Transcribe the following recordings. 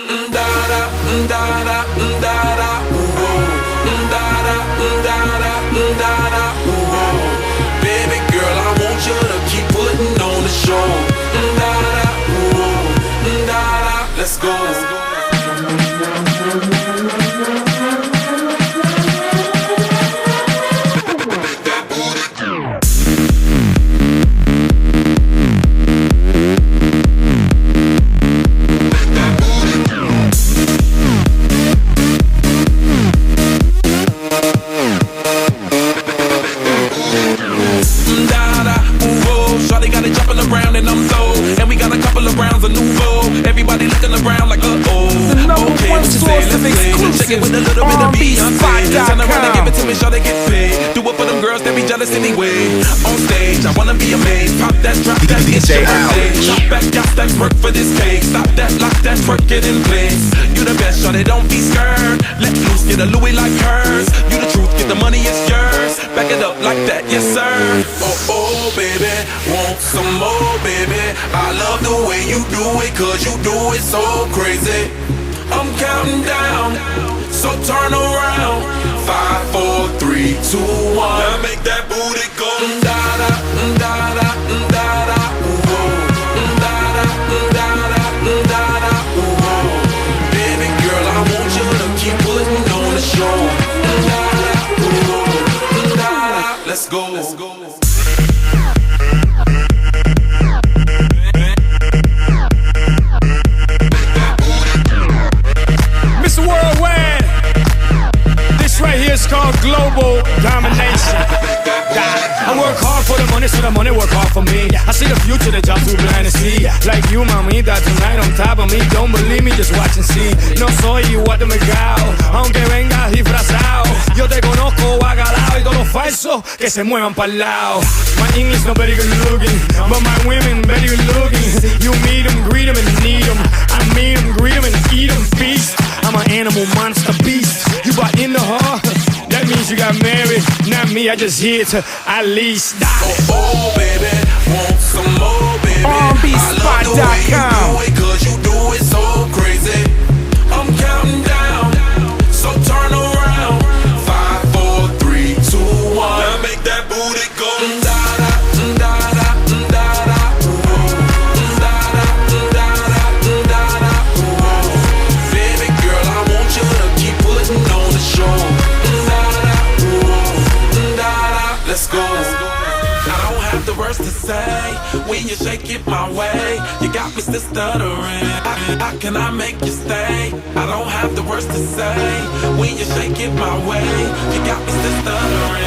Da da da da da da. Da da da da da da. Baby girl, I want you to keep putting on the show. Da da da da. Let's go. Around and I'm sold, and we got a couple of rounds of nouveau. Everybody looking around like uh-oh. Okay, what you say, let's play. Shake it with a little bit of Beyonce. Turn around and give it to me, sure they get paid. Do it for them girls, they be jealous anyway. On stage, I wanna be amazed. Pop that, drop that, it's your birthday. Drop back, got that work for this cake. Stop that, lock that, twerk it in place. You the best, sure they don't be scared. Let loose, get a Louis like hers. You the truth, get the money, it's yours. Back it up like that, yes sir. Oh, baby, want some more, baby. I love the way you do it, cause you do it so crazy. I'm counting down, so turn around. 5, 4, 3, 2, 1. Now make that booty go. Da da da da da da. Da da da da da da. Baby girl, I want you to keep putting on the show. Da da da da. Let's go. Let's go. Worldwide. This right here is called global domination. I work hard for the money, so the money work hard for me. I see the future, the job too blind to see. Like you, mamita, tonight on top of me. Don't believe me, just watch and see. No soy igual de mercado, aunque vengas disfrazado. Yo te conozco agalao y todos los falsos que se muevan pa'l lado. My English not very good looking, but my women very good looking. You meet them, greet them, and need them. I meet them, greet them, and eat them, feast. I'm an animal monster beast. You bought into her, that means you got married. Not me, I just here to at least die. Oh, baby, want some more, baby. RBSpot.com. I love the way you do it, cause you do it so crazy. I'm counting down, so turn around. 5, 4, 3, 2, 1. Now make that booty go. Da da da da da da. Da da da da da da. Baby girl, I want you to keep putting on the show. Da da da da. Let's go. I don't have the words to say when you shake it my way. You got me still stuttering. How can I make you stay? I don't have the words to say when you shake it my way. You got me still stuttering.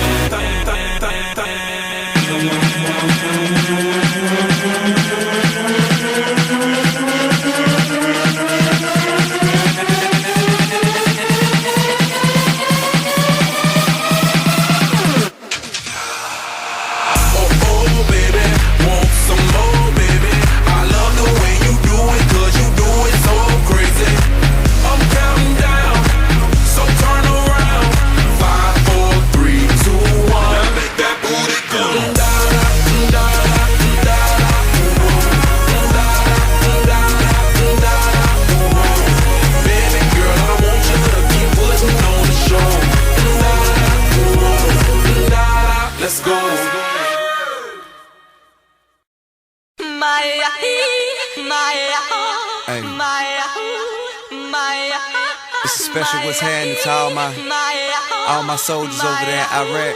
It's a special what's happening to all my soldiers over there in Iraq.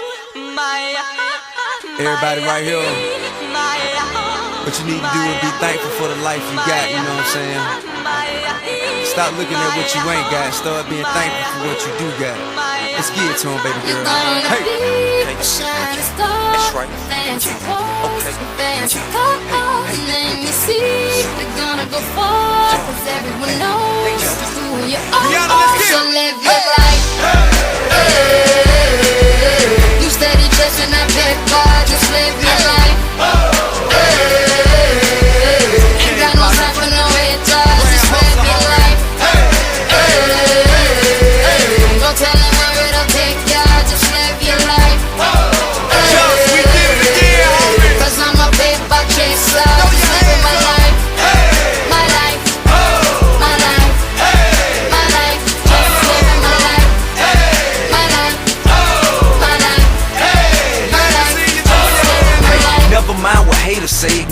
Everybody right here. What you need to do is be thankful for the life you got, you know what I'm saying? Stop looking at what you ain't got, start being thankful for what you do got. Let's get it to him, baby girl. Hey! That's right. Let me see, we're gonna go far, cause everyone knows who you are. So live your life. You steady chasing that big bar, just live your life. Ain't got no time for no haters, just live your life. Don't tell them where it'll take ya, just live your life. Cause I'm a paper chaser, just living my life. My life.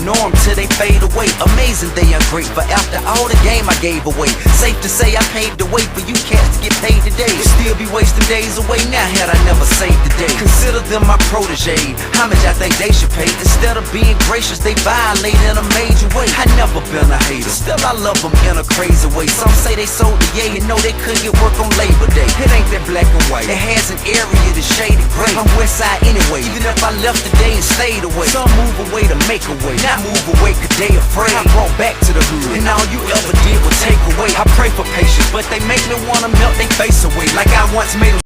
know them till they fade away. Amazing they ungrateful after all the game I gave away. Safe to say I paved the way for you cats to get paid today. Still be wasting days away now had I never saved the day. Consider them my protege. How much I think they should pay? Instead of being gracious, they violate in a major way. I never been a hater, still I love them in a crazy way. Some say they sold the yay and know they couldn't get work on Labor Day. It ain't that black and white, it has an area that's shaded gray. I'm west side anyway, even if I left today and stayed away. Some move away to make a way, not move away cause they afraid. I brought back to the hood, and all you ever did was take away. I pray for patience, but they make me wanna melt they face away. Like I once made them